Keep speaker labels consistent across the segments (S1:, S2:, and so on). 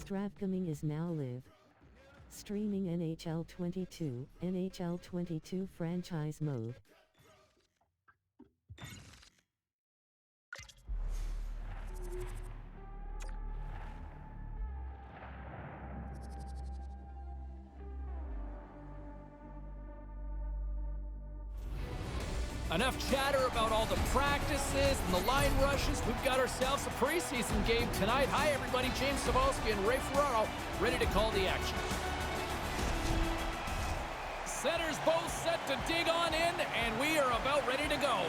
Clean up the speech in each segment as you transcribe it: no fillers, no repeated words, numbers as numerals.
S1: Stravgaming is now live. Streaming NHL 22 franchise mode.
S2: Enough chatter about all the practices and the line rushes. We've got ourselves a preseason game tonight. Hi, everybody. James Savalsky and Ray Ferraro ready to call the action. Centers both set to dig on in, and we are about ready to go.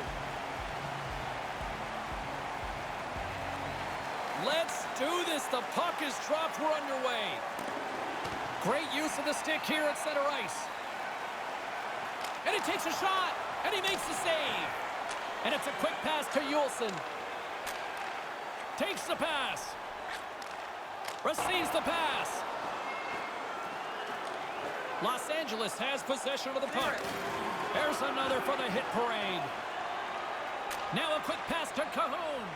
S2: Let's do this. The puck is dropped. We're underway. Great use of the stick here at center ice. And he takes a shot. And he makes the save. And it's a quick pass to Juleson. Takes the pass. Receives the pass. Los Angeles has possession of the puck. There's another for the hit parade. Now a quick pass to Cahoon.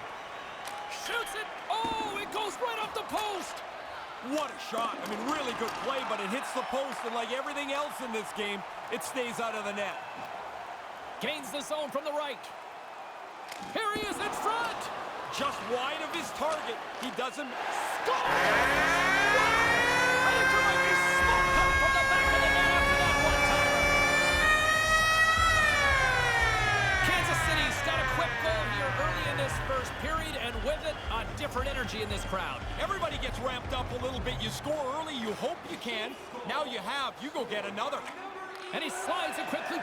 S2: Shoots it. Oh, it goes right off the post.
S3: What a shot. I mean, really good play, but it hits the post, and like everything else in this game, it stays out of the net.
S2: Gains the zone from the right. Here he is in front.
S3: Just wide of his target. He doesn't score.
S2: I think there might be smoke coming from the back of the net after that one-timer. Kansas City's got a quick goal here early in this first period, and with it, a different energy in this crowd.
S3: Everybody gets ramped up a little bit. You score early, you hope you can. Now you have. You go get another.
S2: And he slides it quickly.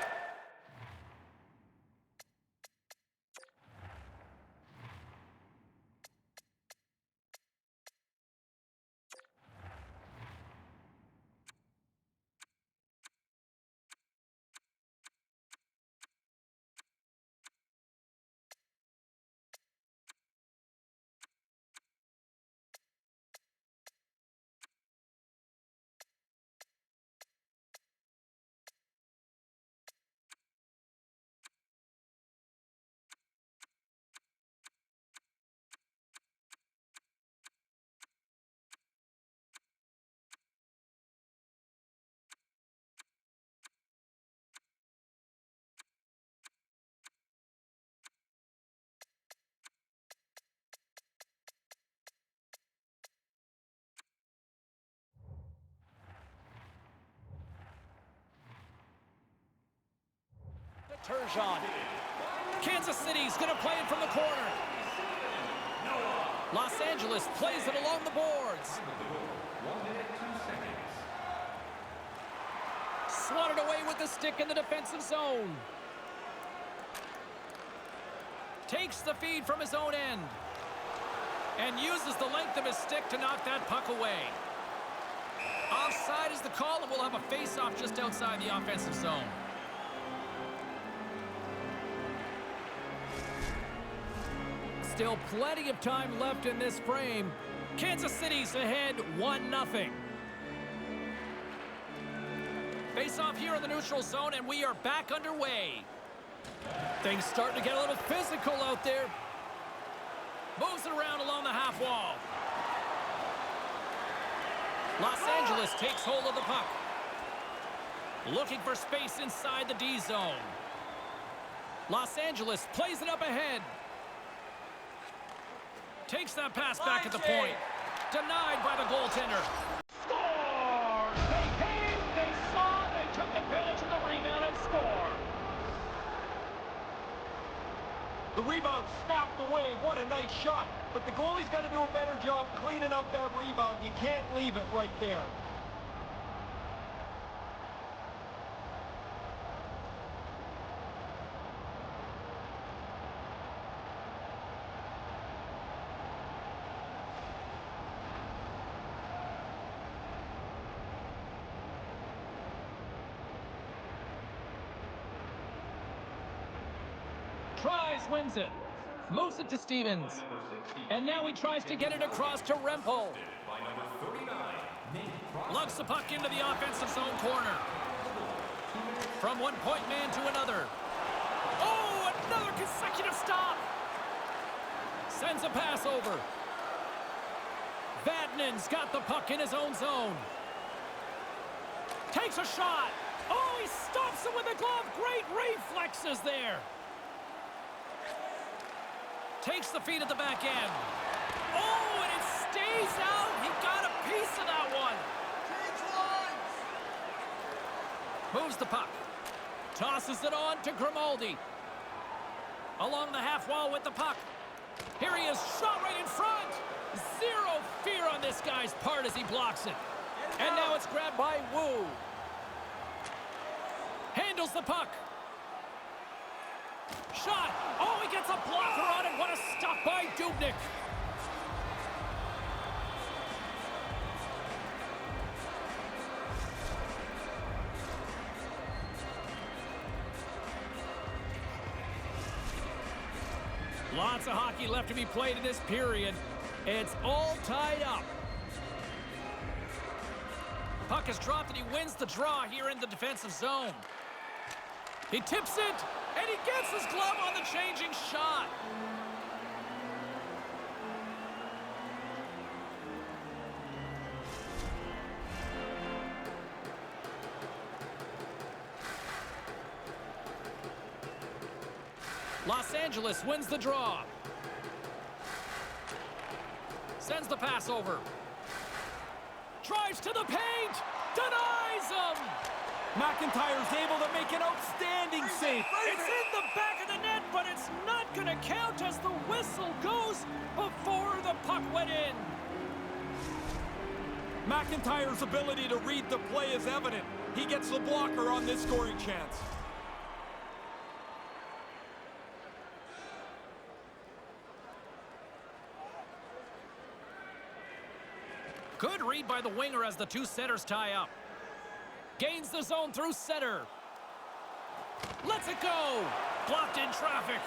S2: Turgeon. Kansas City's going to play it from the corner. Los Angeles plays it along the boards. Swatted away with the stick in the defensive zone. Takes the feed from his own end. And uses the length of his stick to knock that puck away. Offside is the call, and we'll have a face-off just outside the offensive zone. Still plenty of time left in this frame. Kansas City's ahead 1-0. Face off here in the neutral zone, and we are back underway. Things starting to get a little physical out there. Moves it around along the half wall. Los Angeles takes hold of the puck. Looking for space inside the D zone. Los Angeles plays it up ahead. Takes that pass back at the point. Denied by the goaltender.
S4: Score! They came, they saw, they took advantage of the rebound and scored.
S3: The rebound snapped away. What a nice shot. But the goalie's got to do a better job cleaning up that rebound. You can't leave it right there.
S2: Tries, wins it. Moves it to Stevens. And now he tries to get it across to Rempel. Lugs the puck into the offensive zone corner. From one point man to another. Oh, another consecutive stop. Sends a pass over. Vadnan's got the puck in his own zone. Takes a shot. Oh, he stops it with a glove. Great reflexes there. Takes the feed at the back end. Oh, and it stays out. He got a piece of that one. Moves the puck. Tosses it on to Grimaldi. Along the half wall with the puck. Here he is, shot right in front. Zero fear on this guy's part as he blocks it. And now it's grabbed by Wu. Handles the puck. Shot. Oh, he gets a blocker on it. What a stop by Dubnyk. Lots of hockey left to be played in this period. It's all tied up. Puck is dropped and he wins the draw here in the defensive zone. He tips it, and he gets his glove on the changing shot. Los Angeles wins the draw. Sends the pass over. Drives to the paint. Denies him.
S5: McIntyre's able to make an outstanding save.
S2: It's in the back of the net, but it's not going to count as the whistle goes before the puck went in.
S5: McIntyre's ability to read the play is evident. He gets the blocker on this scoring chance.
S2: Good read by the winger as the two centers tie up. Gains the zone through center. Lets it go. Blocked in traffic.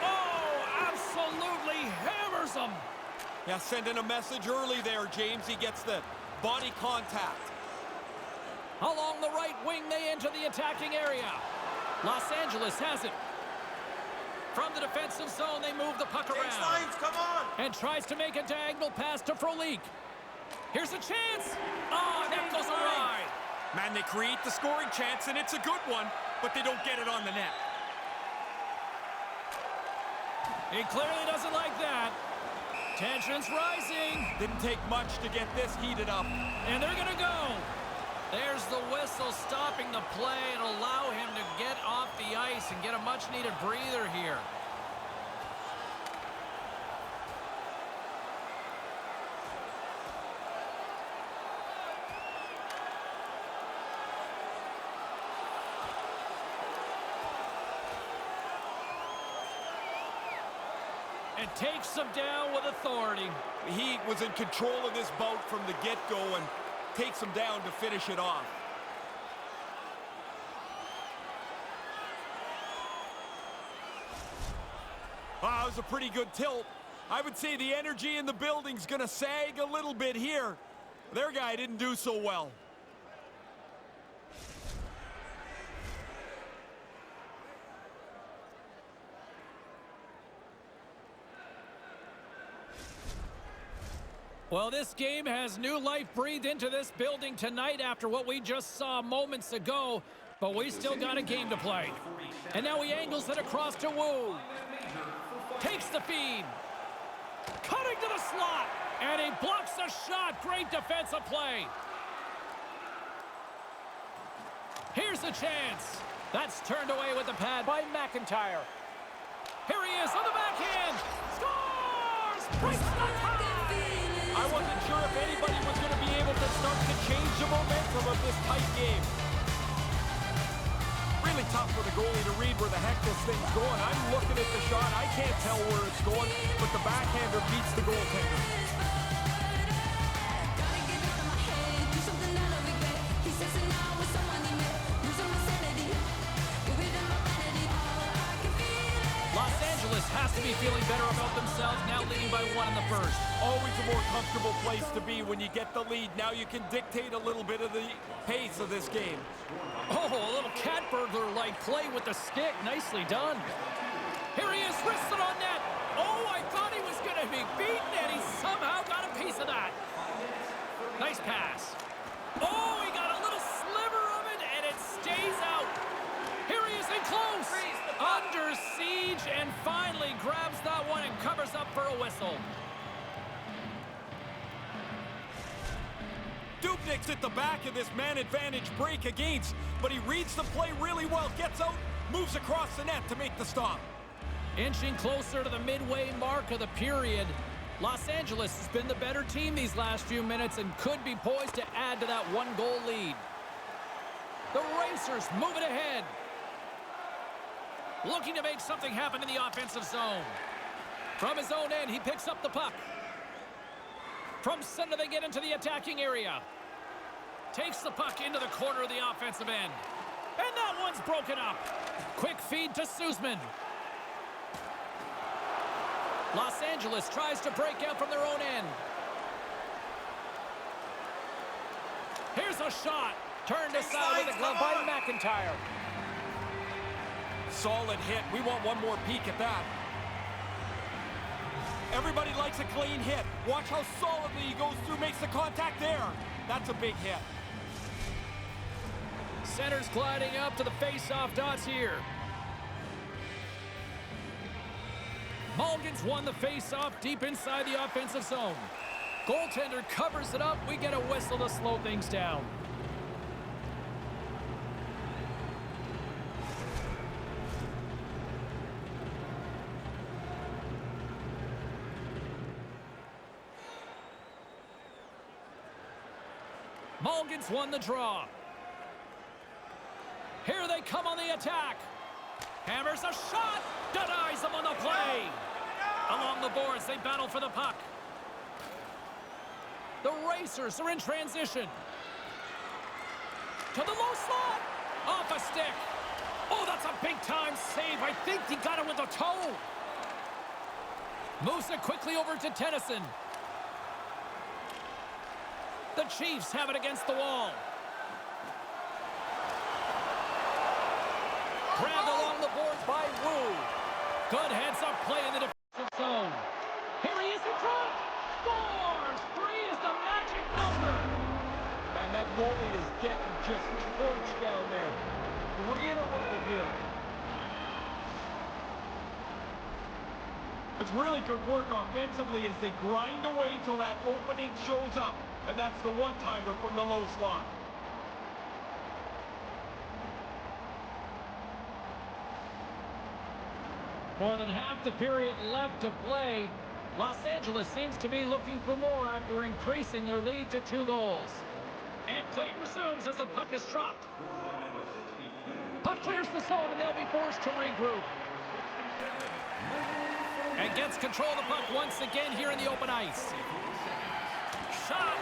S2: Oh, absolutely hammers him.
S5: Yeah, sending a message early there, James. He gets the body contact.
S2: Along the right wing, they enter the attacking area. Los Angeles has it. From the defensive zone, they move the puck around.
S3: Lines, come on!
S2: And tries to make a diagonal pass to Frolik. Here's a chance. Oh, that goes awry.
S5: Man, they create the scoring chance, and it's a good one, but they don't get it on the net.
S2: He clearly doesn't like that. Tension's rising.
S5: Didn't take much to get this heated up.
S2: And they're going to go. There's the whistle stopping the play and allow him to get off the ice and get a much-needed breather here. And takes him down with authority.
S5: He was in control of this bout from the get-go and takes him down to finish it off. Wow, it was a pretty good tilt. I would say the energy in the building's gonna sag a little bit here. Their guy didn't do so well.
S2: Well, this game has new life breathed into this building tonight after what we just saw moments ago, but we still got a game to play. And now he angles it across to Wu. Takes the feed. Cutting to the slot. And he blocks the shot. Great defensive play. Here's a chance. That's turned away with the pad by McIntyre. Here he is on the backhand. Scores! Breaks the tie!
S5: I wasn't sure if anybody was going to be able to start to change the momentum of this tight game. Really tough for the goalie to read where the heck this thing's going. I'm looking at the shot. I can't tell where it's going, but the backhander beats the goaltender.
S2: Los Angeles has to be feeling better about themselves now leading by 1 in the first.
S5: Always a more comfortable place to be when you get the lead. Now you can dictate a little bit of the pace of this game.
S2: Oh, a little cat burglar-like play with the stick. Nicely done. Here he is, wristed on net. Oh, I thought he was going to be beaten, and he somehow Nice pass. Oh, he got a little sliver of it, and it stays out. Here he is in close. Under siege, and finally grabs that one and covers up for a whistle.
S5: Dubnik's at the back of this man advantage break against, but he reads the play really well, gets out, moves across the net to make the stop.
S2: Inching closer to the midway mark of the period, Los Angeles has been the better team these last few minutes and could be poised to add to that one-goal lead. The Racers moving ahead. Looking to make something happen in the offensive zone. From his own end, he picks up the puck. From center, they get into the attacking area. Takes the puck into the corner of the offensive end. And that one's broken up. Quick feed to Suzman. Los Angeles tries to break out from their own end. Here's a shot. Turned aside with the glove by McIntyre.
S5: Solid hit. We want one more peek at that. Everybody likes a clean hit. Watch how solidly he goes through, makes the contact there. That's a big hit.
S2: Center's gliding up to the face-off dots here. Mulligan's won the face-off deep inside the offensive zone. Goaltender covers it up. We get a whistle to slow things down. Mulligan's won the draw. Here they come on the attack. Hammers a shot. Denies them on the play. Along the boards, they battle for the puck. The Racers are in transition. To the low slot. Off a stick. Oh, that's a big-time save. I think he got it with a toe. Moves it quickly over to Tennyson. The Chiefs have it against the wall. Grabbed along the boards by Wu. Good heads-up play in the defensive zone.
S4: Here he is in front. Scores! 3 is the magic number.
S3: And that goalie is getting just torched down there. 3 in a row here. It's really good work offensively as they grind away till that opening shows up. And that's the one-timer from the low slot.
S4: More than half the period left to play. Los Angeles seems to be looking for more after increasing their lead to 2 goals. And play resumes as the puck is dropped. Puck clears the zone and they'll be forced to regroup.
S2: And gets control of the puck once again here in the open ice. Shot.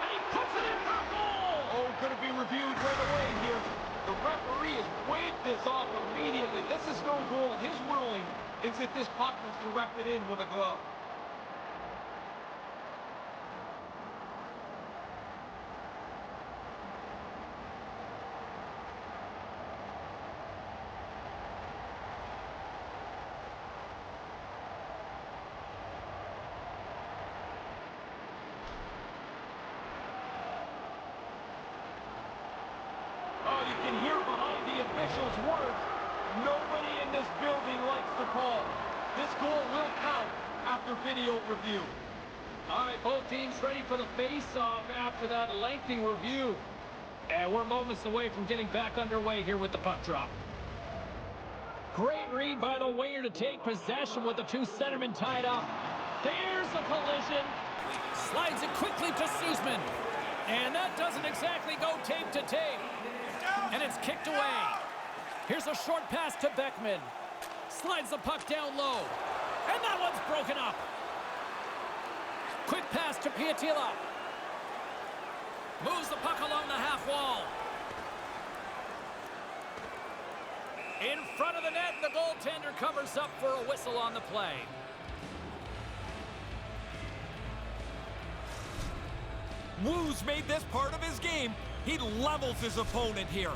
S4: And he puts it in for goal.
S3: Oh, going to be reviewed right away here. The referee has waved this off immediately. This is no goal. His ruling is that this puck was directed in with a glove. Oh, you can hear behind the officials' words. Nobody in this building likes the call. This goal will count after video review.
S4: All right, both teams ready for the face-off after that lengthy review. And we're moments away from getting back underway here with the puck drop. Great read by the winger to take possession with the 2 centermen tied up. There's a collision.
S2: Slides it quickly to Suzman. And that doesn't exactly go tape to tape. And it's kicked away. Here's a short pass to Beckman. Slides the puck down low. And that one's broken up. Quick pass to Piatila. Moves the puck along the half wall. In front of the net, the goaltender covers up for a whistle on the play.
S5: Wu's made this part of his game. He levels his opponent here.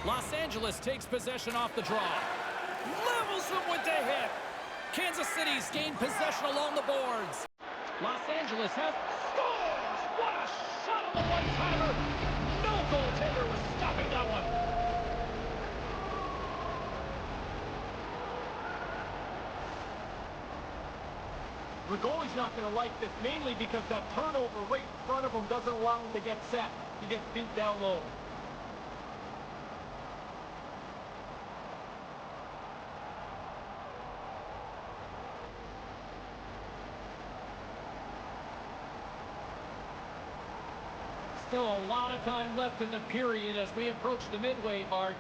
S2: Los Angeles takes possession off the draw. Levels him with the hit. Kansas City's gained possession along the boards.
S4: Los Angeles has scores! What a shot on the one-timer! No goaltender was stopping that one.
S3: The goalie's not going to like this, mainly because that turnover right in front of him doesn't allow him to get set. He gets beat down low.
S4: Still a lot of time left in the period as we approach the midway mark.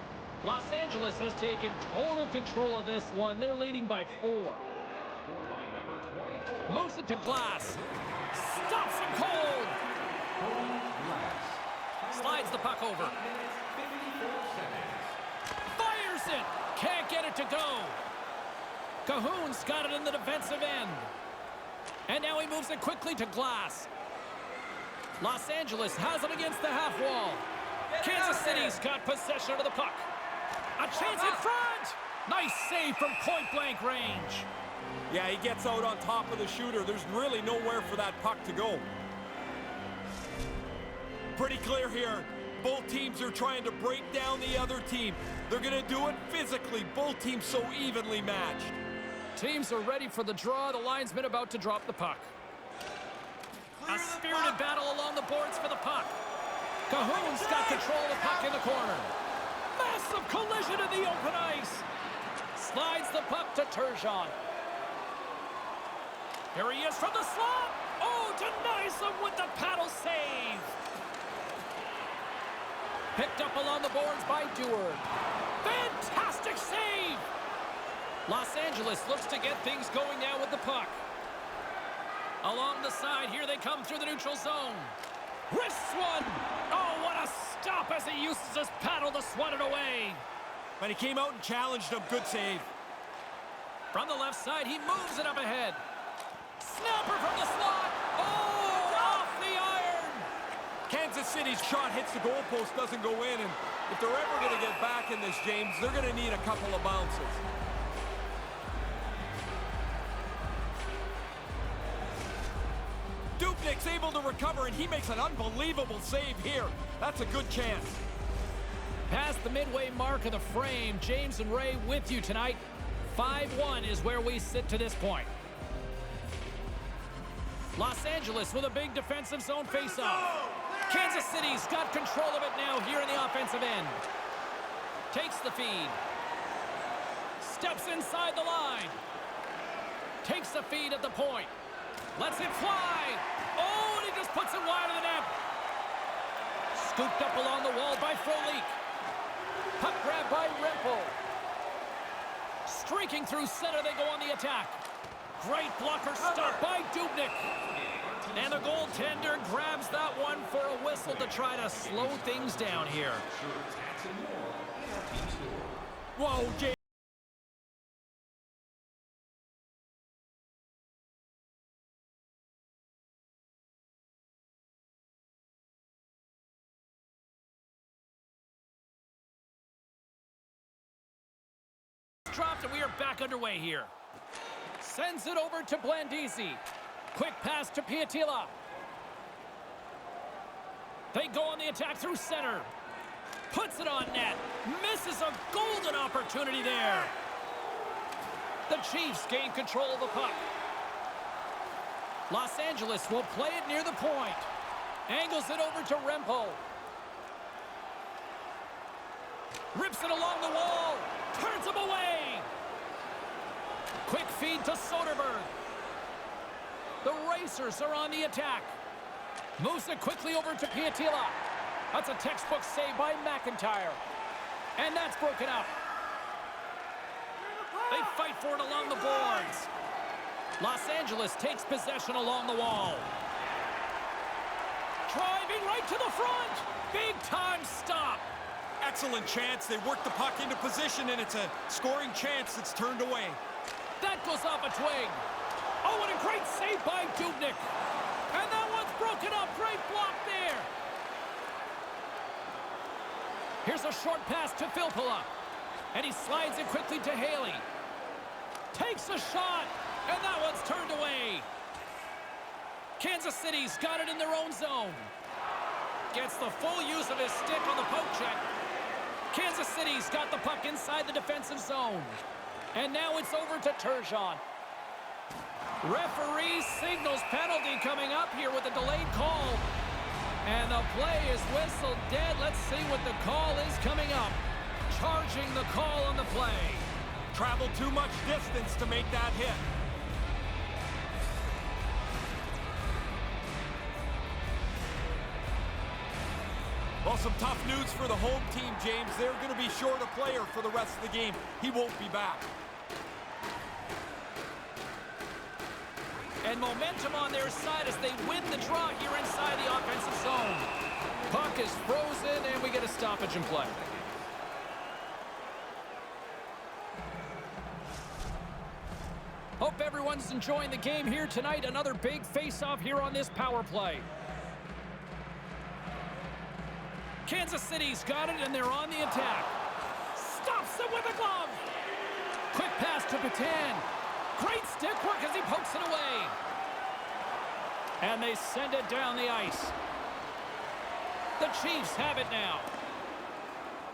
S4: Los Angeles has taken total control of this one. They're leading by 4.
S2: Moves it to Glass. Stops him cold. Slides the puck over. Fires it. Can't get it to go. Cahoon's got it in the defensive end. And now he moves it quickly to Glass. Los Angeles has it against the half wall. Kansas City's got possession of the puck. A chance in front. Nice save from point-blank range.
S5: Yeah, he gets out on top of the shooter. There's really nowhere for that puck to go. Pretty clear here. Both teams are trying to break down the other team. They're going to do it physically. Both teams so evenly matched.
S2: Teams are ready for the draw. The linesman about to drop the puck. A spirited battle along the boards for the puck. Cahoon's got control of the puck in the corner. Massive collision in the open ice. Slides the puck to Turgeon. Here he is from the slot. Oh, denies him with the paddle save. Picked up along the boards by Dewar. Fantastic save. Los Angeles looks to get things going now with the puck. Along the side, here they come through the neutral zone. Wrists one. Oh, what a stop as he uses his paddle to swat it away.
S5: But he came out and challenged him. Good save.
S2: From the left side, he moves it up ahead. Snapper from the slot. Oh, off the iron.
S5: Kansas City's shot hits the goalpost, doesn't go in, and if they're ever going to get back in this, James, they're going to need a couple of bounces. Dubnik's able to recover, and he makes an unbelievable save here. That's a good chance.
S2: Past the midway mark of the frame, James and Ray with you tonight. 5-1 is where we sit to this point. Los Angeles with a big defensive zone faceoff. Kansas City's got control of it now here in the offensive end. Takes the feed. Steps inside the line. Takes the feed at the point. Lets it fly. Oh, and he just puts it wide of the net. Scooped up along the wall by Frolik. Puck grab by Rempel. Streaking through center, they go on the attack. Great blocker stop by Dubnik. And the goaltender grabs that one for a whistle to try to slow things down here.
S5: Whoa, James.
S2: Dropped, and we are back underway here. Sends it over to Blandisi. Quick pass to Piatila. They go on the attack through center. Puts it on net. Misses a golden opportunity there. The Chiefs gain control of the puck. Los Angeles will play it near the point. Angles it over to Rempel. Rips it along the wall. Turns him away. Quick feed to Soderberg. The Racers are on the attack. Moves it quickly over to Piatila. That's a textbook save by McIntyre. And that's broken up. They fight for it along the boards. Los Angeles takes possession along the wall. Driving right to the front. Big time stop.
S5: Excellent chance. They work the puck into position, and it's a scoring chance that's turned away.
S2: That goes off a twig. Oh, what a great save by Dubnik. And that one's broken up. Great block there. Here's a short pass to Filppula. And he slides it quickly to Haley. Takes a shot, and that one's turned away. Kansas City's got it in their own zone. Gets the full use of his stick on the poke check. Kansas City's got the puck inside the defensive zone. And now it's over to Turgeon. Referee signals penalty coming up here with a delayed call. And the play is whistled dead. Let's see what the call is coming up. Charging the call on the play.
S5: Traveled too much distance to make that hit. Well, some tough news for the home team, James. They're going to be short a player for the rest of the game. He won't be back.
S2: And momentum on their side as they win the draw here inside the offensive zone. Puck is frozen, and we get a stoppage in play. Hope everyone's enjoying the game here tonight. Another big face-off here on this power play. Kansas City's got it, and they're on the attack. Stops it with a glove. Quick pass to Patan. Great stick work as he pokes it away. And they send it down the ice. The Chiefs have it now.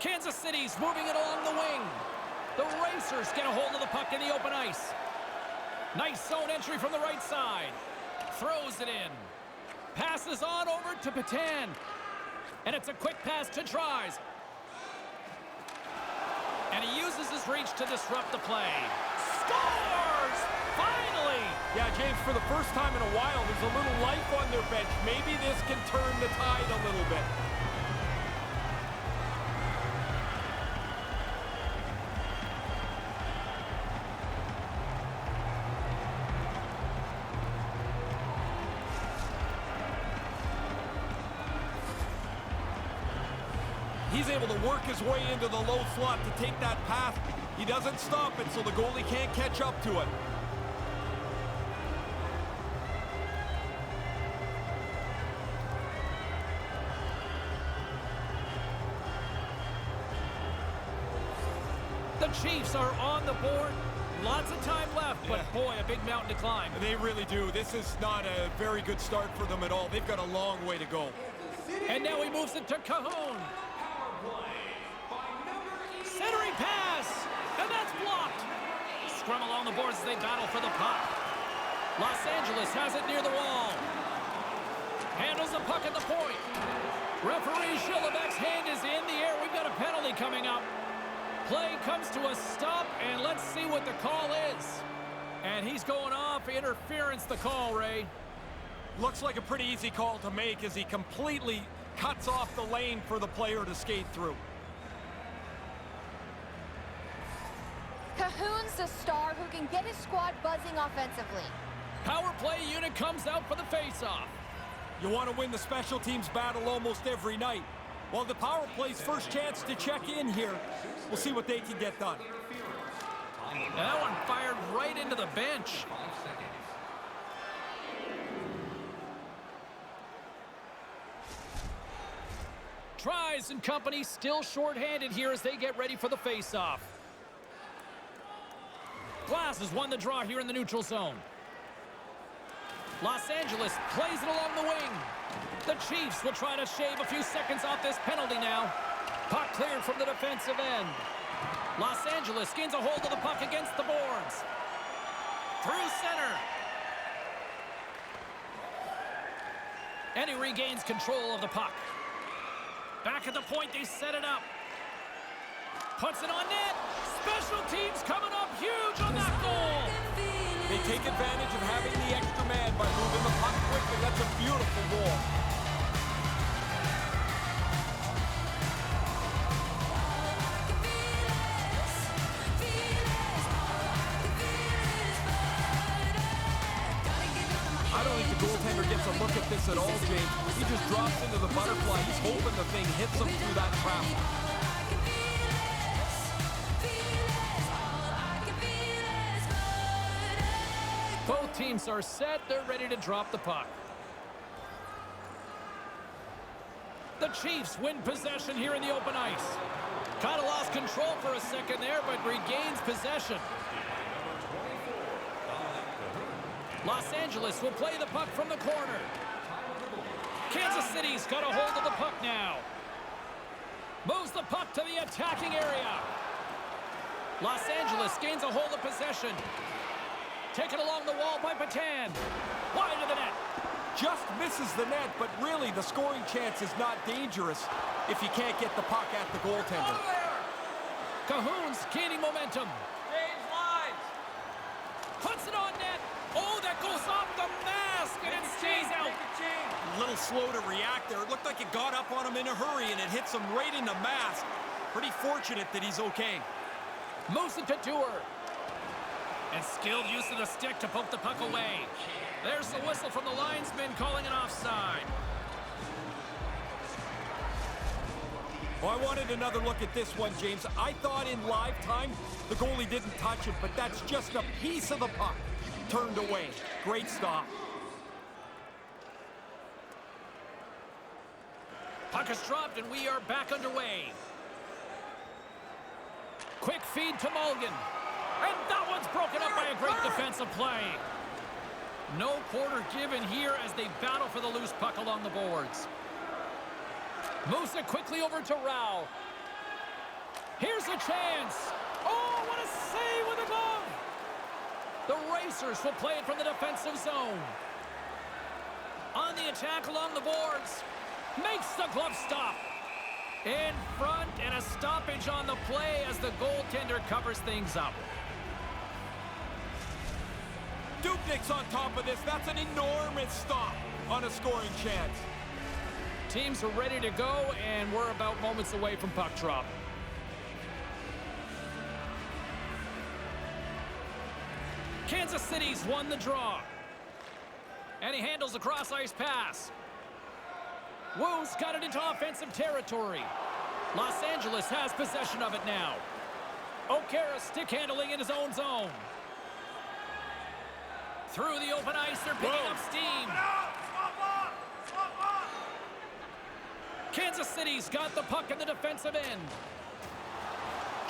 S2: Kansas City's moving it along the wing. The Racers get a hold of the puck in the open ice. Nice zone entry from the right side. Throws it in. Passes on over to Patan. And it's a quick pass to Tries. And he uses his reach to disrupt the play. Scores! Finally!
S5: Yeah, James, for the first time in a while, there's a little life on their bench. Maybe this can turn the tide a little bit. He's able to work his way into the low slot to take that pass. He doesn't stop it, so the goalie can't catch up to it.
S2: The Chiefs are on the board. Lots of time left, but boy, a big mountain to climb.
S5: They really do. This is not a very good start for them at all. They've got a long way to go.
S2: And now he moves it to Cahoon. Centering pass, and that's blocked. Scrum along the boards as they battle for the puck. Los Angeles has it near the wall. Handles the puck at the point. Referee Shilabek's hand is in the air. We've got a penalty coming up. Play comes to a stop, and let's see what the call is. And he's going off. Interference, the call, Ray.
S5: Looks like a pretty easy call to make as he completely cuts off the lane for the player to skate through.
S6: Cahoon's the star who can get his squad buzzing offensively.
S2: Power play unit comes out for the face-off.
S5: You want to win the special teams battle almost every night. Well, the power play's first chance to check in here. We'll see what they can get done.
S2: And that one fired right into the bench. Tries and company still shorthanded here as they get ready for the face-off. Glass has won the draw here in the neutral zone. Los Angeles plays it along the wing. The Chiefs will try to shave a few seconds off this penalty now. Puck cleared from the defensive end. Los Angeles gains a hold of the puck against the boards. Through center. And he regains control of the puck. Back at the point, they set it up. Puts it on net. Special teams coming up huge on that goal.
S5: They take advantage of having the extra man by moving the puck quickly. That's a beautiful goal. I don't think the goaltender gets a look at this at all, James. He just drops into the butterfly. He's hoping the thing hits him through that trap.
S2: Both teams are set. They're ready to drop the puck. The Chiefs win possession here in the open ice. Kind of lost control for a second there, but regains possession. Los Angeles will play the puck from the corner. Kansas City's got a hold of the puck now. Moves the puck to the attacking area. Los Angeles gains a hold of possession. Taken along the wall by Patan. Wide of the net.
S5: Just misses the net, but really the scoring chance is not dangerous if you can't get the puck at the goaltender.
S2: Cahoon's gaining momentum.
S3: James lines.
S2: Puts it on net. Oh, that goes off the mask, and it stays out.
S5: A little slow to react there. It looked like it got up on him in a hurry, and it hits him right in the mask. Pretty fortunate that he's okay.
S2: Moves it to Dewar. And skilled use of the stick to poke the puck away. There's the whistle from the linesman calling an offside.
S5: Well, I wanted another look at this one, James. I thought in live time the goalie didn't touch it, but that's just a piece of the puck turned away. Great stop.
S2: Puck is dropped, and we are back underway. Quick feed to Mulligan. And that one's broken up by a great defensive play. No quarter given here as they battle for the loose puck along the boards. Moves it quickly over to Rao. Here's a chance. Oh, what a save with a glove. The Racers will play it from the defensive zone. On the attack along the boards. Makes the glove stop. In front, and a stoppage on the play as the goaltender covers things up.
S5: Dubnik's on top of this. That's an enormous stop on a scoring chance.
S2: Teams are ready to go, and we're about moments away from puck drop. Kansas City's won the draw. And he handles a cross-ice pass. Wu's got it into offensive territory. Los Angeles has possession of it now. O'Kara stick handling in his own zone. Through the open ice, they're picking up steam. Kansas City's got the puck in the defensive end.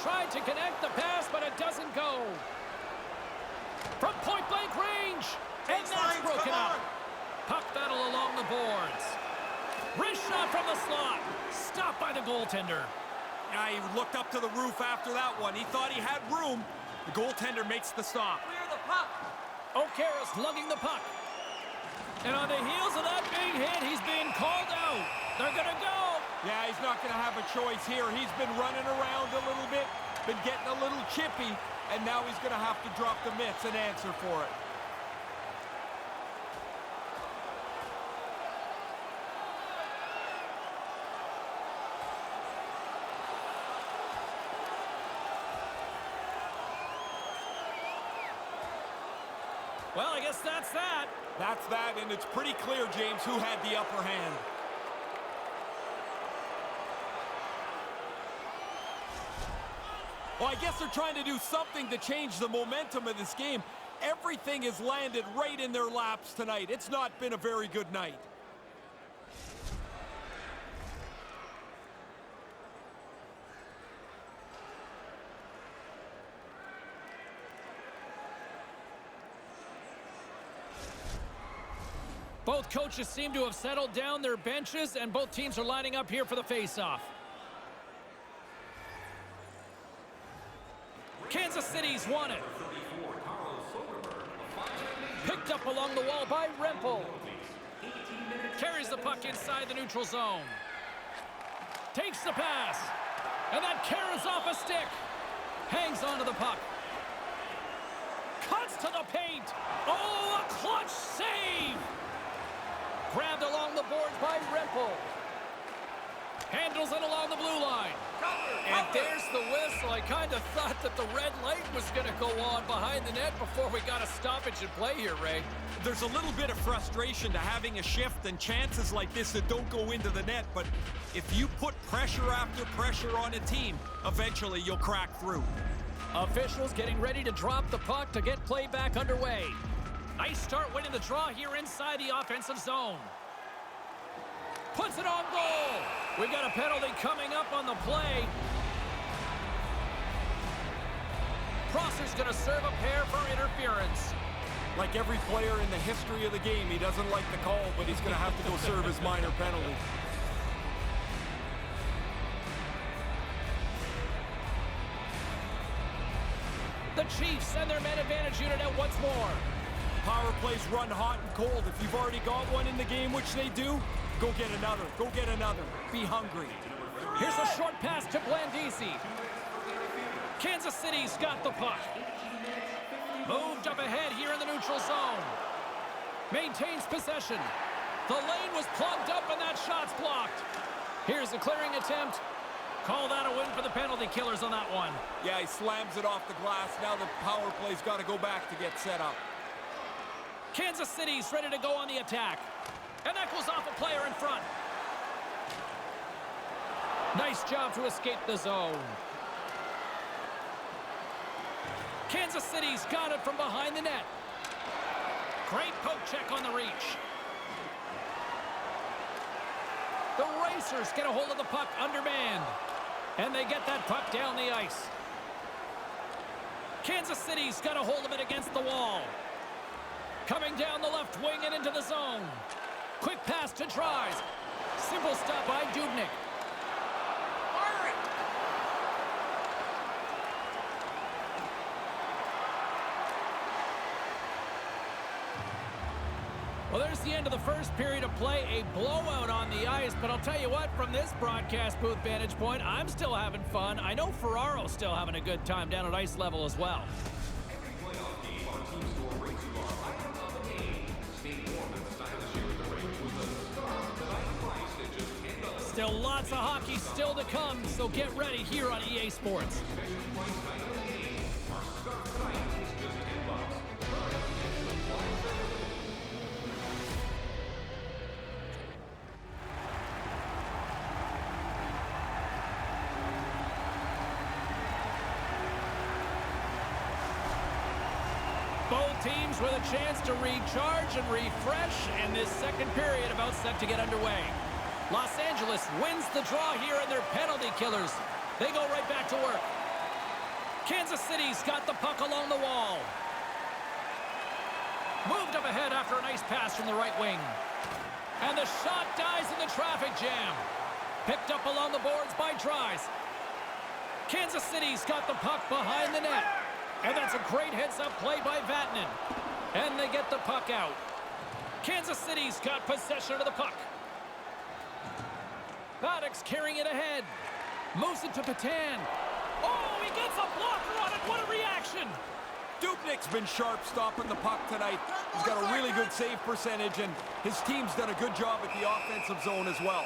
S2: Tried to connect the pass, but it doesn't go. From point-blank range. And that's broken up. Puck battle along the boards. Wrist shot from the slot. Stopped by the goaltender.
S5: Yeah, he looked up to the roof after that one. He thought he had room. The goaltender makes the stop.
S3: Clear the puck.
S2: O'Kara's lugging the puck. And on the heels of that big hit, he's being called out. They're going to go.
S5: Yeah, he's not going to have a choice here. He's been running around a little bit, been getting a little chippy, and now he's going to have to drop the mitts and answer for it.
S2: Well, I guess that's that.
S5: That's that, and it's pretty clear, James, who had the upper hand. Well, I guess they're trying to do something to change the momentum of this game. Everything has landed right in their laps tonight. It's not been a very good night.
S2: Both coaches seem to have settled down their benches, and both teams are lining up here for the face-off. Kansas City's won it. Picked up along the wall by Rempel. Carries the puck inside the neutral zone. Takes the pass. And that carries off a stick. Hangs onto the puck. Cuts to the paint. Oh, a clutch save. Grabbed along the boards by Rempel. Handles it along the blue line. And there's the whistle. I kind of thought that the red light was going to go on behind the net before we got a stoppage in play here, Ray.
S5: There's a little bit of frustration to having a shift and chances like this that don't go into the net, but if you put pressure after pressure on a team, eventually you'll crack through.
S2: Officials getting ready to drop the puck to get play back underway. Nice start winning the draw here inside the offensive zone. Puts it on goal. We've got a penalty coming up on the play. Prosser's going to serve a pair for interference.
S5: Like every player in the history of the game, he doesn't like the call, but he's going to have to go serve his minor penalty.
S2: The Chiefs and their man advantage unit out once more.
S5: Power plays run hot and cold. If you've already got one in the game, which they do, go get another. Go get another. Be hungry.
S2: Here's a short pass to Blandisi. Kansas City's got the puck. Moved up ahead here in the neutral zone. Maintains possession. The lane was plugged up and that shot's blocked. Here's the clearing attempt. Call that a win for the penalty killers on that one.
S5: Yeah, he slams it off the glass. Now the power play's got to go back to get set up.
S2: Kansas City's ready to go on the attack. And that goes off a player in front. Nice job to escape the zone. Kansas City's got it from behind the net. Great poke check on the reach. The Racers get a hold of the puck undermanned. And they get that puck down the ice. Kansas City's got a hold of it against the wall. Coming down the left wing and into the zone. Quick pass to Tries. Simple stop by Dubnyk. Well, there's the end of the first period of play. A blowout on the ice. But I'll tell you what, from this broadcast booth vantage point, I'm still having fun. I know Ferraro's still having a good time down at ice level as well. Still lots of hockey still to come, so get ready here on EA Sports. Both teams with a chance to recharge and refresh, and this second period about set to get underway. Los Angeles wins the draw here in their penalty killers. They go right back to work. Kansas City's got the puck along the wall. Moved up ahead after a nice pass from the right wing. And the shot dies in the traffic jam. Picked up along the boards by Tries. Kansas City's got the puck behind the net. And that's a great heads-up play by Vatanen. And they get the puck out. Kansas City's got possession of the puck. Paddock's carrying it ahead. Moves it to Patan. Oh, he gets a blocker on it. What a reaction.
S5: Dubnyk's been sharp stopping the puck tonight. He's got a really good save percentage, and his team's done a good job at the offensive zone as well.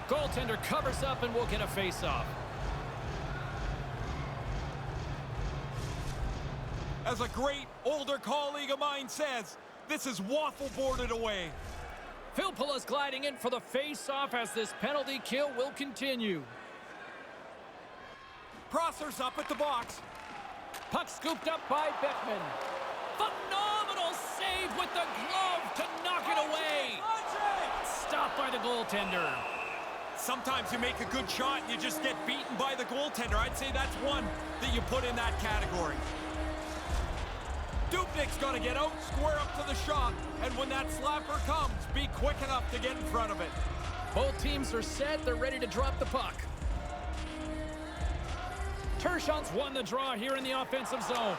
S2: Goaltender covers up and will get a face-off.
S5: As a great older colleague of mine says, this is waffle boarded away.
S2: Filppula's gliding in for the face-off as this penalty kill will continue.
S5: Prosser's up at the box.
S2: Puck scooped up by Beckman. Phenomenal save with the glove to knock it away. Stopped by the goaltender.
S5: Sometimes you make a good shot and you just get beaten by the goaltender. I'd say that's one that you put in that category. Dubnyk's got to get out, square up to the shot, and when that slapper comes, be quick enough to get in front of it.
S2: Both teams are set. They're ready to drop the puck. Tershon's won the draw here in the offensive zone.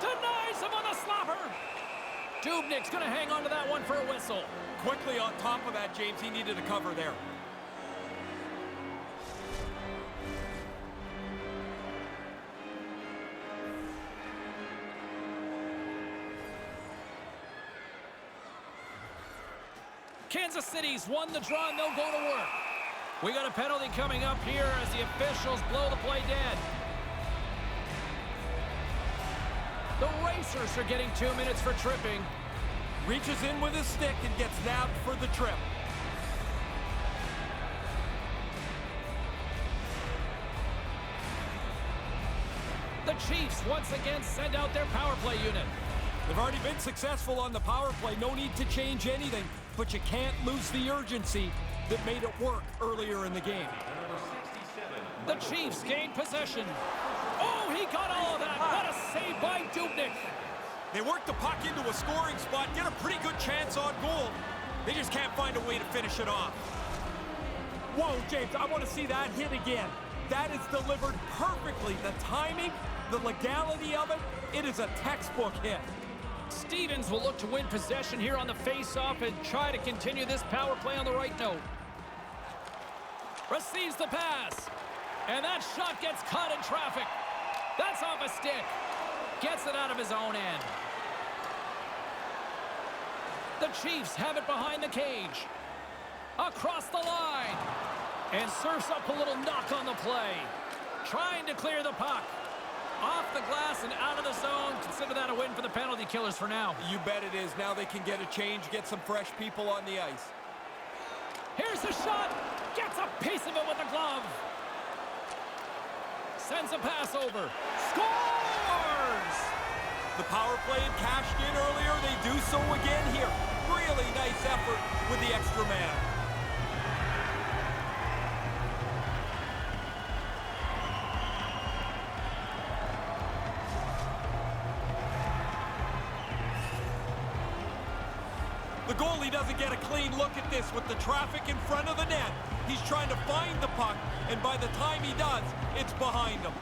S2: Denies him on the slapper. Dubnyk's going to hang on to that one for a whistle.
S5: Quickly on top of that, James, he needed a cover there.
S2: Kansas City's won the draw and they'll go to work. We got a penalty coming up here as the officials blow the play dead. The Racers are getting 2 minutes for tripping.
S5: Reaches in with his stick and gets nabbed for the trip.
S2: The Chiefs once again send out their power play unit.
S5: They've already been successful on the power play. No need to change anything, but you can't lose the urgency that made it work earlier in the game.
S2: The Chiefs gain possession. Oh, he got all of that. What a save by Dubnyk.
S5: They work the puck into a scoring spot, get a pretty good chance on goal. They just can't find a way to finish it off. Whoa, James, I want to see that hit again. That is delivered perfectly. The timing, the legality of it, it is a textbook hit.
S2: Stevens will look to win possession here on the face-off and try to continue this power play on the right note. Receives the pass. And that shot gets caught in traffic. That's off a stick. Gets it out of his own end. The Chiefs have it behind the cage. Across the line. And surfs up a little knock on the play. Trying to clear the puck. Off the glass and out of the zone. Consider that a win for the penalty killers for now.
S5: You bet it is. Now they can get a change, get some fresh people on the ice.
S2: Here's the shot. Gets a piece of it with the glove. Sends a pass over. Scores!
S5: The power play had cashed in earlier. They do so again here. Really nice effort with the extra man. The goalie doesn't get a clean look at this with the traffic in front of the net. He's trying to find the puck, and by the time he does, it's behind him.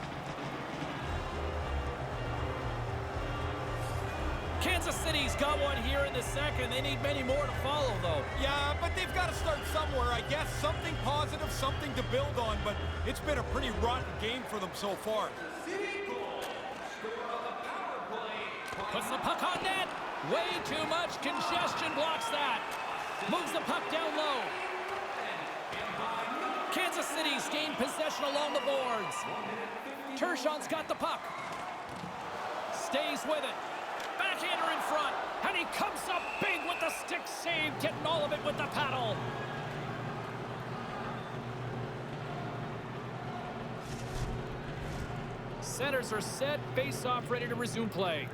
S2: Kansas City's got one here in the second. They need many more to follow, though.
S5: Yeah, but they've got to start somewhere, I guess. Something positive, something to build on, but it's been a pretty rotten game for them so far.
S2: Puts the puck on net. Way too much congestion blocks that. Moves the puck down low. Kansas City's gained possession along the boards. Tershon's got the puck. Stays with it. Backhander in front. And he comes up big with the stick save, getting all of it with the paddle. Centers are set. Face-off ready to resume play.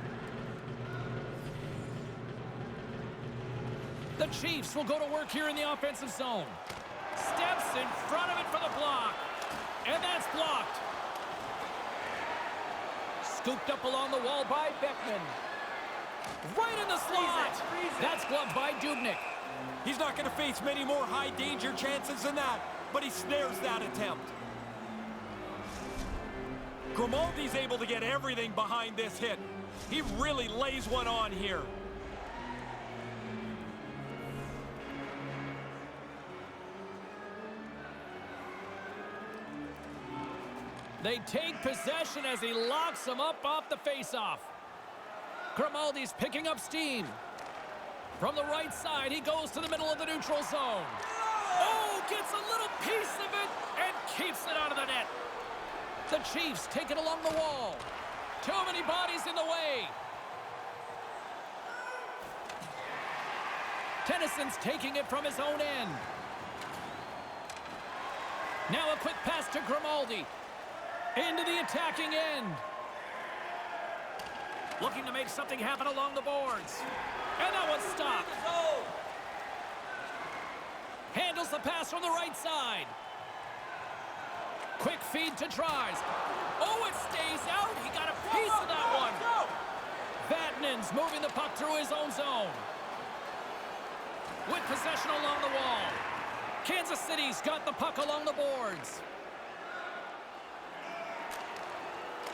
S2: The Chiefs will go to work here in the offensive zone. Steps in front of it for the block. And that's blocked. Scooped up along the wall by Beckman. Right in the slot. That's gloved by Dubnyk.
S5: He's not going to face many more high-danger chances than that, but he snares that attempt. Grimaldi's able to get everything behind this hit. He really lays one on here.
S2: They take possession as he locks them up off the face-off. Grimaldi's picking up steam. From the right side, he goes to the middle of the neutral zone. Oh, gets a little piece of it and keeps it out of the net. The Chiefs take it along the wall. Too many bodies in the way. Tennyson's taking it from his own end. Now a quick pass to Grimaldi. Into the attacking end. Looking to make something happen along the boards. And that one's stopped. Handles the pass from the right side. Quick feed to tries. Oh, it stays out. He got a piece of that one. Vatanen's moving the puck through his own zone. With possession along the wall. Kansas City's got the puck along the boards.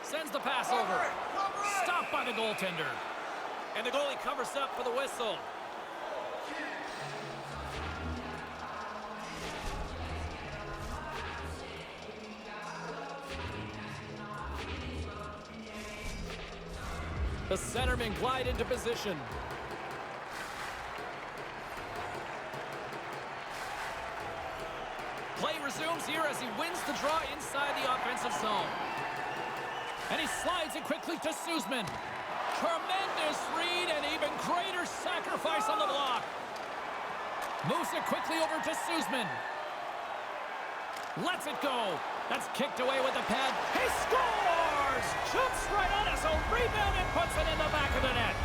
S2: Sends the pass over. Stopped by the goaltender. And the goalie covers up for the whistle. The centermen glide into position. Play resumes here as he wins the draw inside the offensive zone. And he slides it quickly to Suzman. Tremendous read and even greater sacrifice on the block. Moves it quickly over to Suzman. Lets it go. That's kicked away with the pad. He scores! Jumps right on his own rebound and puts it in the back of the net.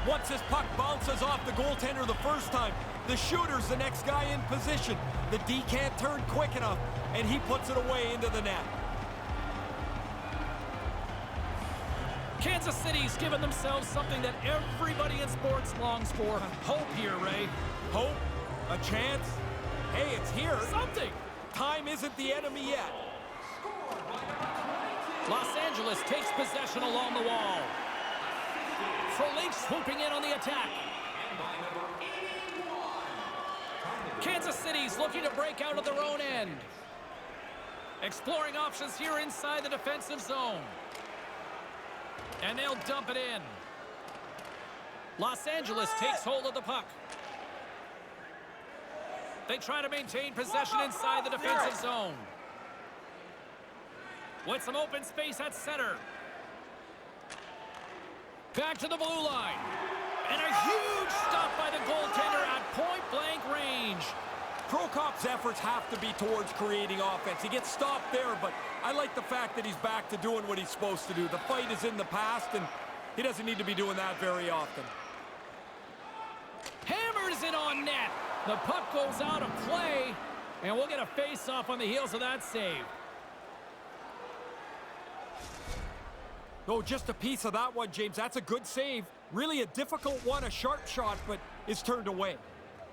S5: Once this puck bounces off the goaltender the first time, The shooter's the next guy in position. The D can't turn quick enough, and he puts it away into the net.
S2: Kansas City's given themselves something that everybody in sports longs for. Hope here, Ray.
S5: Hope? A chance? Hey, it's here.
S2: Something.
S5: Time isn't the enemy yet.
S2: Los Angeles takes possession along the wall. Frolic swooping in on the attack. Kansas City's looking to break out of their own end. Exploring options here inside the defensive zone. And they'll dump it in. Los Angeles takes hold of the puck. They try to maintain possession inside the defensive zone. With some open space at center. Back to the blue line. And a huge stop by the goaltender at point-blank range.
S5: Prokop's efforts have to be towards creating offense. He gets stopped there, but I like the fact that he's back to doing what he's supposed to do. The fight is in the past, and he doesn't need to be doing that very often.
S2: Hammers it on net. The puck goes out of play, and we'll get a face-off on the heels of that save.
S5: Oh, just a piece of that one, James. That's a good save. Really a difficult one, a sharp shot, but is turned away.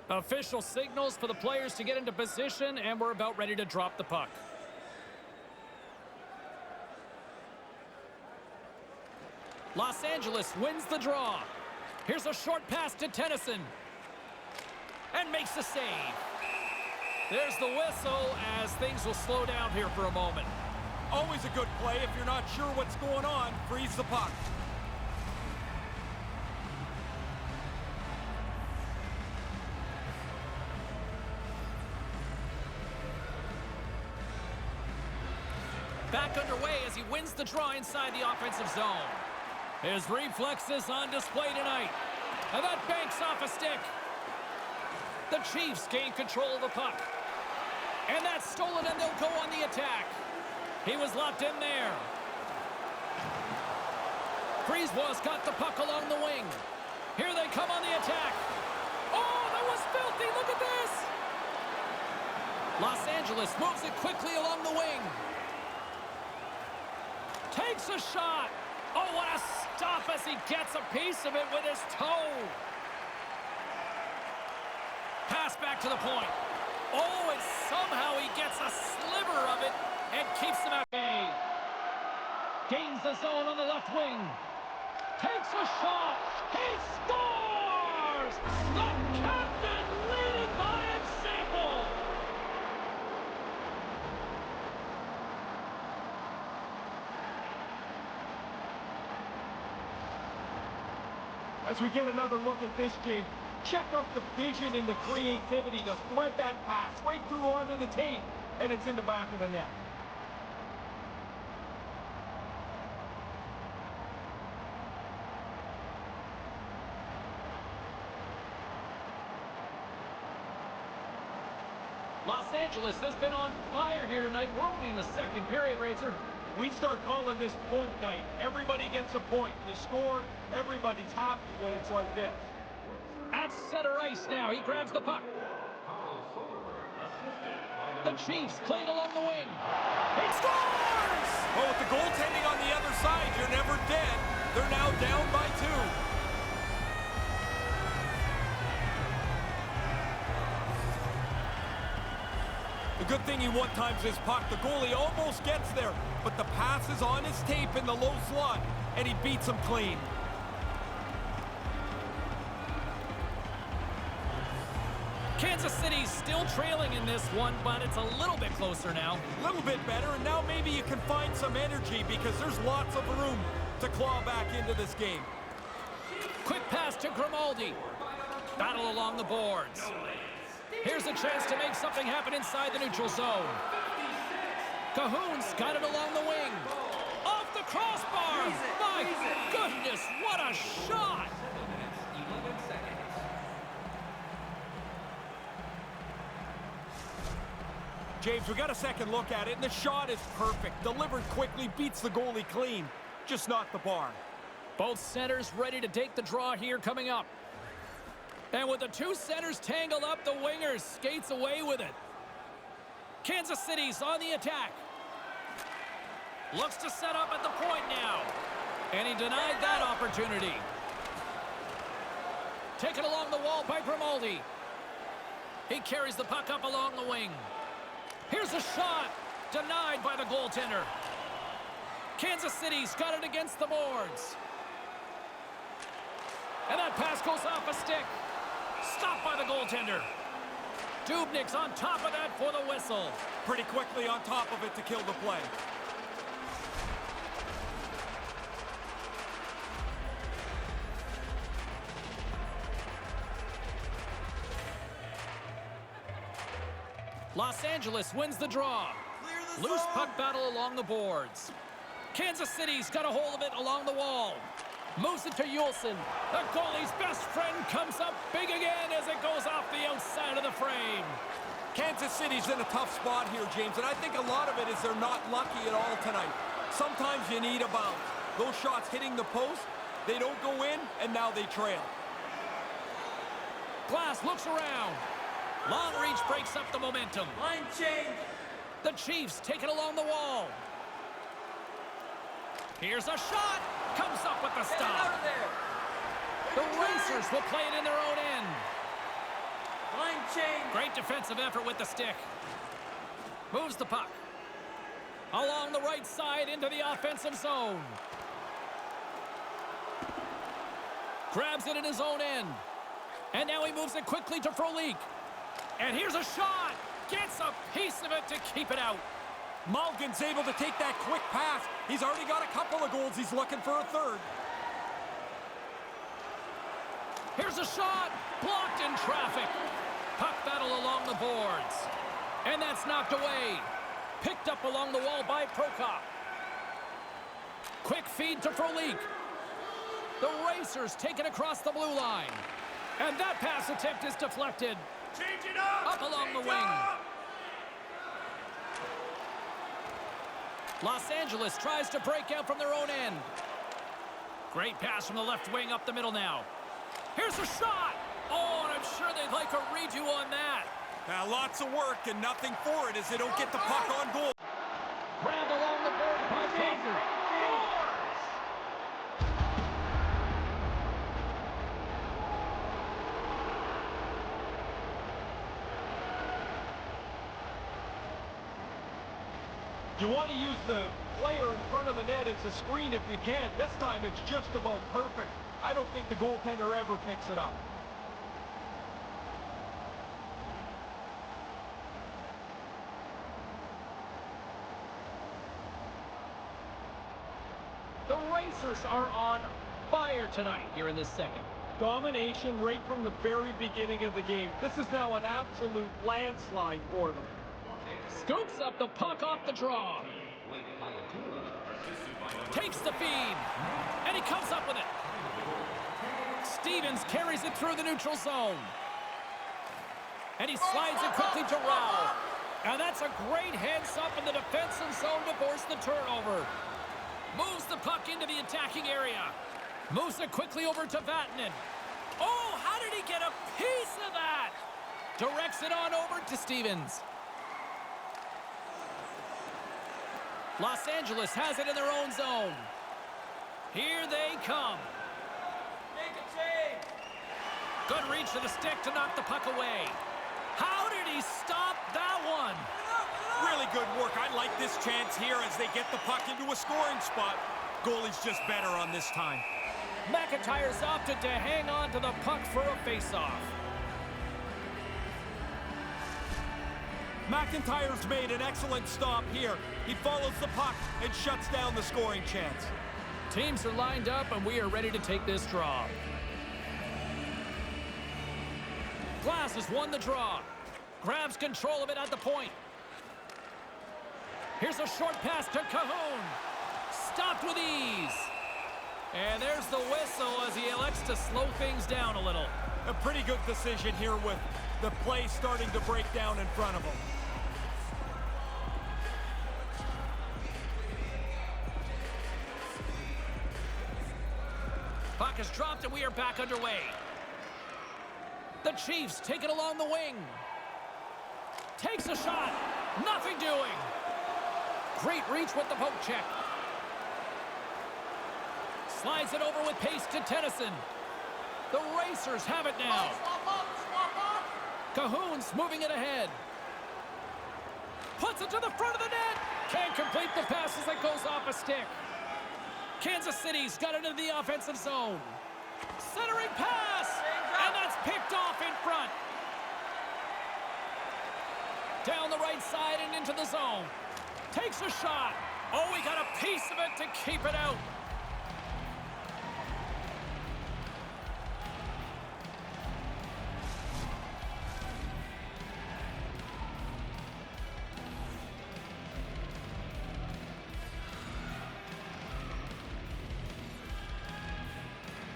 S2: Official signals for the players to get into position, and we're about ready to drop the puck. Los Angeles wins the draw. Here's a short pass to Tennyson. And makes the save. There's the whistle as things will slow down here for a moment.
S5: Always a good play. If you're not sure what's going on, freeze the puck.
S2: Back underway as he wins the draw inside the offensive zone. His reflexes on display tonight. And that banks off a stick. The Chiefs gain control of the puck. And that's stolen, and they'll go on the attack. He was locked in there. Brisebois got the puck along the wing. Here they come on the attack. Oh, that was filthy. Look at this. Los Angeles moves it quickly along the wing. Takes a shot. Oh, what a stop as he gets a piece of it with his toe. Pass back to the point. Oh, and somehow he gets a sliver of it and keeps him out. Gains the zone on the left wing. Takes a shot. He scores! The captain leading by example.
S3: As we get another look at this game, check out the vision and the creativity to thread that pass right through onto the tape, and it's in the back of the net.
S2: Los Angeles has been on fire here tonight. We're only in the second period, Razor.
S3: We start calling this point night. Everybody gets a point. You score, everybody's happy when it's like this.
S2: At center ice now. He grabs the puck. The Chiefs playing along the wing. He scores!
S5: Well, with the goaltending on the other side, you're never dead. They're now down by 2. The good thing he one-times his puck. The goalie almost gets there, but the pass is on his tape in the low slot, and he beats him clean.
S2: Kansas City's still trailing in this one, but it's a little bit closer now.
S5: A little bit better, and now maybe you can find some energy because there's lots of room to claw back into this game.
S2: Quick pass to Grimaldi. Battle along the boards. Here's a chance to make something happen inside the neutral zone. Cahoon's got it along the wing. Off the crossbar. My goodness, what a shot.
S5: James, we got a second look at it, and the shot is perfect. Delivered quickly, beats the goalie clean. Just not the bar.
S2: Both centers ready to take the draw here coming up. And with the two centers tangled up, the wingers skates away with it. Kansas City's on the attack. Looks to set up at the point now. And he denied that opportunity. Taken along the wall by Grimaldi. He carries the puck up along the wing. Here's a shot. Denied by the goaltender. Kansas City's got it against the boards. And that pass goes off a stick. Stopped by the goaltender. Dubnik's on top of that for the whistle.
S5: Pretty quickly on top of it to kill the play.
S2: Los Angeles wins the draw. Loose puck battle along the boards. Kansas City's got a hold of it along the wall. Moves it to Yulson. The goalie's best friend comes up big again as it goes off the outside of the frame.
S5: Kansas City's in a tough spot here, James, and I think a lot of it is they're not lucky at all tonight. Sometimes you need a bounce. Those shots hitting the post, they don't go in, and now they trail.
S2: Glass looks around. Long reach breaks up the momentum.
S7: Line change.
S2: The Chiefs take it along the wall. Here's a shot. Comes up with the
S7: Get it out
S2: stop.
S7: of there.
S2: The Racers will play it in their own end.
S7: Line change.
S2: Great defensive effort with the stick. Moves the puck. Along the right side into the offensive zone. Grabs it in his own end. And now he moves it quickly to Frolik. And here's a shot. Gets a piece of it to keep it out.
S5: Malgin's able to take that quick pass. He's already got a couple of goals. He's looking for a third.
S2: Here's a shot. Blocked in traffic. Puck battle along the boards. And that's knocked away. Picked up along the wall by Prokop. Quick feed to Frolik. The Racers take it across the blue line. And that pass attempt is deflected.
S7: Change it up.
S2: Up along the wing. Los Angeles tries to break out from their own end. Great pass from the left wing up the middle now. Here's a shot. Oh, and I'm sure they'd like a redo on that.
S5: Now, lots of work and nothing for it as they don't get the puck on goal.
S2: Grabbed along the board by Baker.
S3: You want to use the player in front of the net as a screen if you can. This time it's just about perfect. I don't think the goaltender ever picks it up.
S2: The Racers are on fire tonight here in this second.
S3: Domination right from the very beginning of the game. This is now an absolute landslide for them.
S2: Scoops up the puck off the draw. Takes the feed. And he comes up with it. Stevens carries it through the neutral zone. And he slides it quickly to Rao. And that's a great heads up in the defensive zone to force the turnover. Moves the puck into the attacking area. Moves it quickly over to Vatanen. Oh, how did he get a piece of that? Directs it on over to Stevens. Los Angeles has it in their own zone. Here they come.
S7: Make a change.
S2: Good reach to the stick to knock the puck away. How did he stop that one?
S5: Really good work. I like this chance here as they get the puck into a scoring spot. Goalie's just better on this time.
S2: McIntyre's opted to hang on to the puck for a faceoff.
S5: McIntyre's made an excellent stop here. He follows the puck and shuts down the scoring chance.
S2: Teams are lined up and we are ready to take this draw. Glass has won the draw. Grabs control of it at the point. Here's a short pass to Cahoon. Stopped with ease. And there's the whistle as he elects to slow things down a little.
S5: A pretty good decision here with the play starting to break down in front of him.
S2: Puck is dropped and we are back underway. The Chiefs take it along the wing. Takes a shot. Nothing doing. Great reach with the poke check. Slides it over with pace to Tennyson. The Racers have it now. Cahoon's moving it ahead. Puts it to the front of the net. Can't complete the pass as it goes off a stick. Kansas City's got it into the offensive zone. Centering pass. And that's picked off in front. Down the right side and into the zone. Takes a shot. Oh, he got a piece of it to keep it out.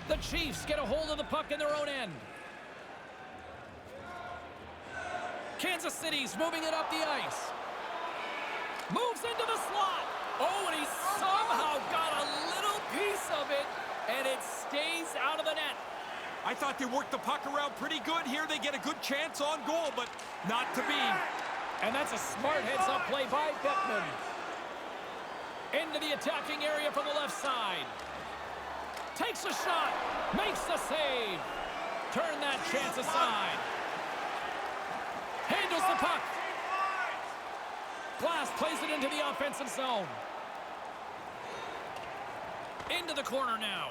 S2: The Chiefs get a hold of the puck in their own end. Kansas City's moving it up the ice. Moves into the slot. Oh, and he somehow got a little piece of it, and it stays out of the net.
S5: I thought they worked the puck around pretty good here. They get a good chance on goal, but not to be.
S2: And that's a smart heads-up play by Beckman. Into the attacking area from the left side. Takes a shot. Makes the save. Turn that chance aside. Handles the puck. Glass plays it into the offensive zone. Into the corner now.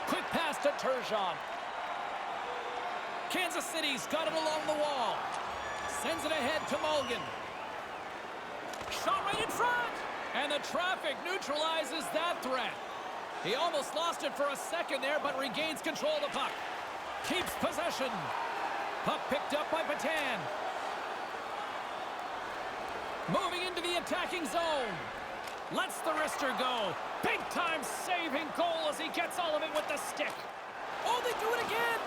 S2: Quick pass to Turgeon. Kansas City's got it along the wall. Sends it ahead to Mulligan. Shot right in front. And the traffic neutralizes that threat. He almost lost it for a second there, but regains control of the puck. Keeps possession. Puck picked up by Patan. Moving into the attacking zone. Lets the wrister go. Big-time saving goal as he gets all of it with the stick. Oh, they do it again.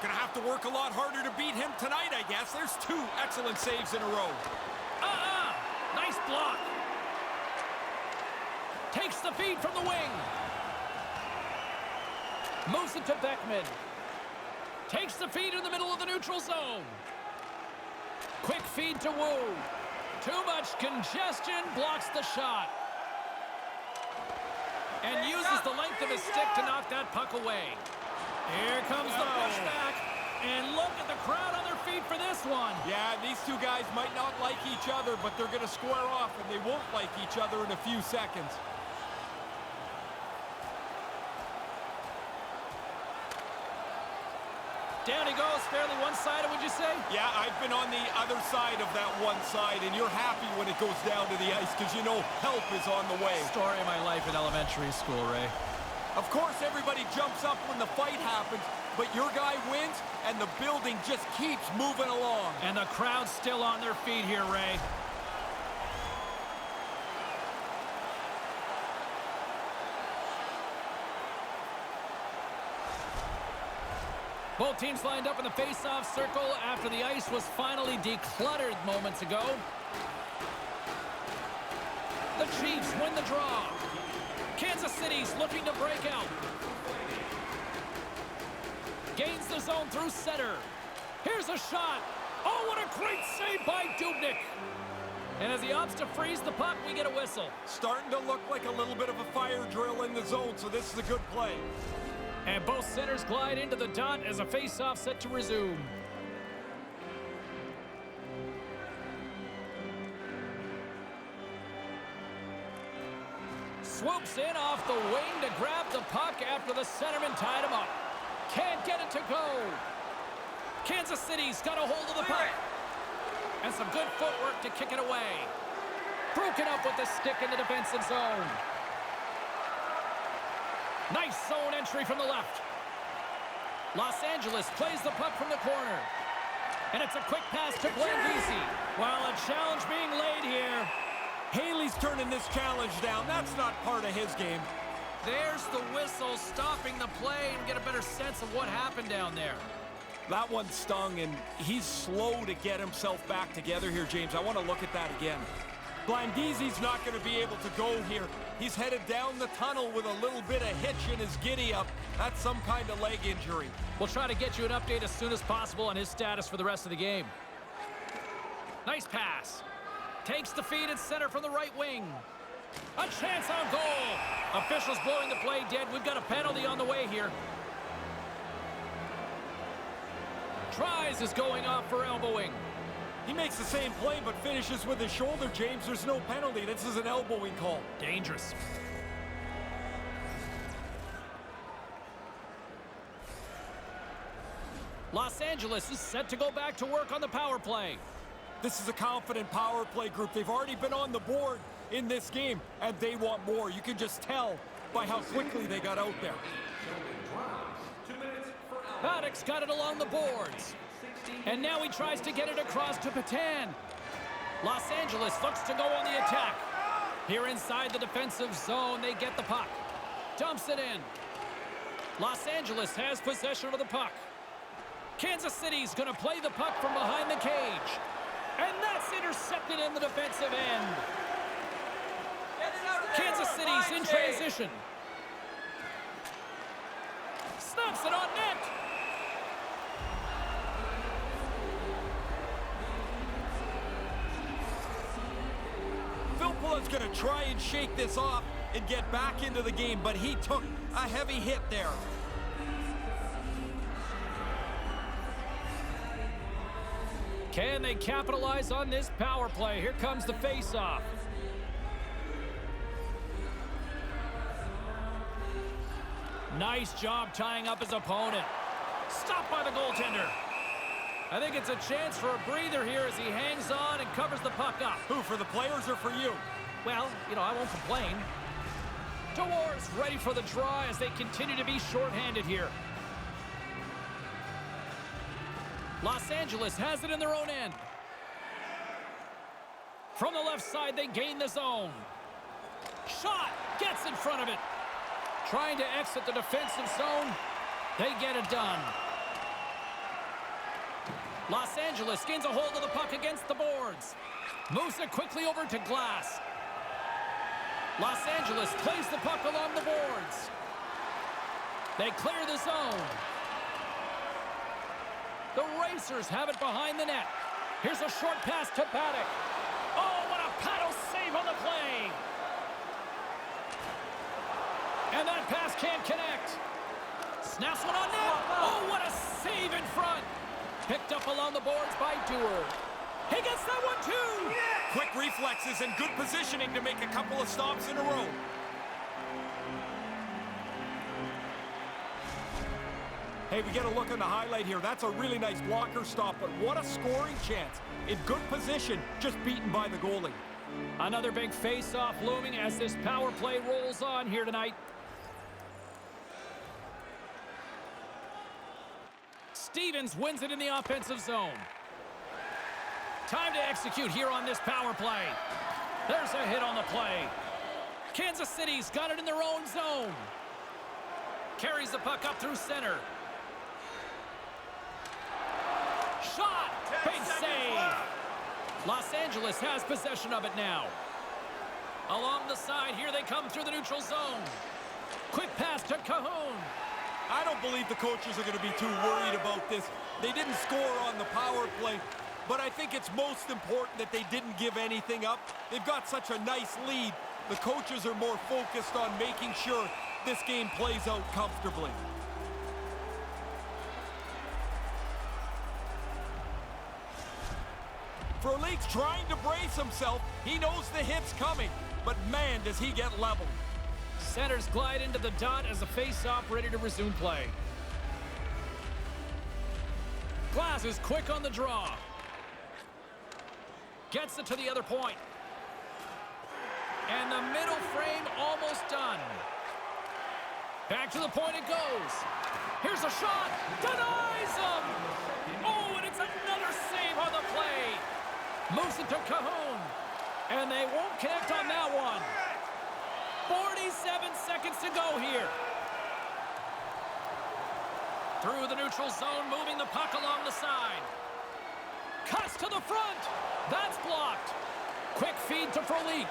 S5: Gonna have to work a lot harder to beat him tonight, I guess. There's 2 excellent saves in a row.
S2: Nice block. Takes the feed from the wing. Moves it to Beckman. Takes the feed in the middle of the neutral zone. Quick feed to Wu. Too much congestion, blocks the shot. And uses the length of his stick to knock that puck away. Here comes the pushback. And look at the crowd on their feet for this one.
S5: Yeah, these 2 guys might not like each other, but they're going to square off, and they won't like each other in a few seconds.
S2: Down he goes, fairly one-sided, would you say?
S5: Yeah, I've been on the other side of that one side, and you're happy when it goes down to the ice because you know help is on the way.
S2: Story of my life in elementary school, Ray.
S5: Of course, everybody jumps up when the fight happens, but your guy wins, and the building just keeps moving along.
S2: And the crowd's still on their feet here, Ray. Both teams lined up in the face-off circle after the ice was finally decluttered moments ago. The Chiefs win the draw. Kansas City's looking to break out. Gains the zone through center. Here's a shot. Oh, what a great save by Dubnyk. And as he opts to freeze the puck, we get a whistle.
S5: Starting to look like a little bit of a fire drill in the zone, so this is a good play.
S2: And both centers glide into the dot as a face-off set to resume. Swoops in off the wing to grab the puck after the centerman tied him up. Can't get it to go. Kansas City's got a hold of the puck. And some good footwork to kick it away. Broken up with the stick in the defensive zone. Nice zone entry from the left. Los Angeles plays the puck from the corner. And it's a quick pass to Blandisi. While a challenge being laid here.
S5: Haley's turning this challenge down. That's not part of his game.
S2: There's the whistle stopping the play and get a better sense of what happened down there.
S5: That one stung, and he's slow to get himself back together here, James. I want to look at that again. Blandisi's not going to be able to go here. He's headed down the tunnel with a little bit of hitch in his giddy-up. That's some kind of leg injury.
S2: We'll try to get you an update as soon as possible on his status for the rest of the game. Nice pass. Takes the feed at center from the right wing. A chance on goal. Officials blowing the play dead. We've got a penalty on the way here. Tries is going off for elbowing.
S5: He makes the same play but finishes with his shoulder, James. There's no penalty. This is an elbowing call.
S2: Dangerous. Los Angeles is set to go back to work on the power play.
S5: This is a confident power play group. They've already been on the board in this game, and they want more. You can just tell by how quickly they got out there.
S2: Paddock's got it along the boards. And now he tries to get it across to Patan. Los Angeles looks to go on the attack. Here inside the defensive zone, they get the puck. Dumps it in. Los Angeles has possession of the puck. Kansas City's going to play the puck from behind the cage. And that's intercepted in the defensive end. Kansas City's in transition. Snaps it on net.
S5: Filppula's going to try and shake this off and get back into the game, but he took a heavy hit there.
S2: Can they capitalize on this power play? Here comes the face-off. Nice job tying up his opponent. Stopped by the goaltender. I think it's a chance for a breather here as he hangs on and covers the puck up.
S5: Who, for the players or for you?
S2: Well, I won't complain. Dewars ready for the draw as they continue to be shorthanded here. Los Angeles has it in their own end. From the left side, they gain the zone. Shot! Gets in front of it. Trying to exit the defensive zone. They get it done. Los Angeles gains a hold of the puck against the boards. Moves it quickly over to Glass. Los Angeles plays the puck along the boards. They clear the zone. The Racers have it behind the net. Here's a short pass to Paddock. Oh, what a paddle save on the play. And that pass can't connect. Snaps one on net. Oh, what a save in front. Picked up along the boards by Dewar. He gets that one too.
S5: Quick reflexes and good positioning to make a couple of stops in a row. Hey, we get a look on the highlight here. That's a really nice blocker stop, but what a scoring chance. In good position, just beaten by the goalie.
S2: Another big face-off looming as this power play rolls on here tonight. Stevens wins it in the offensive zone. Time to execute here on this power play. There's a hit on the play. Kansas City's got it in their own zone. Carries the puck up through center. Shot! Big save! Los Angeles has possession of it now. Along the side, here they come through the neutral zone. Quick pass to Cahoon.
S5: I don't believe the coaches are going to be too worried about this. They didn't score on the power play, but I think it's most important that they didn't give anything up. They've got such a nice lead. The coaches are more focused on making sure this game plays out comfortably. Frolik's trying to brace himself. He knows the hit's coming, but man, does he get leveled.
S2: Centers glide into the dot as the face-off ready to resume play. Glass is quick on the draw. Gets it to the other point. And the middle frame almost done. Back to the point it goes. Here's a shot. Denies him. Oh, and it's another save on the play. Moves it to Cahoon. And they won't connect on that one. 47 seconds to go here. Through the neutral zone, moving the puck along the side. Cuts to the front. That's blocked. Quick feed to Frolik.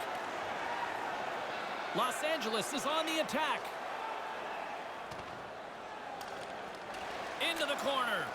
S2: Los Angeles is on the attack. Into the corner.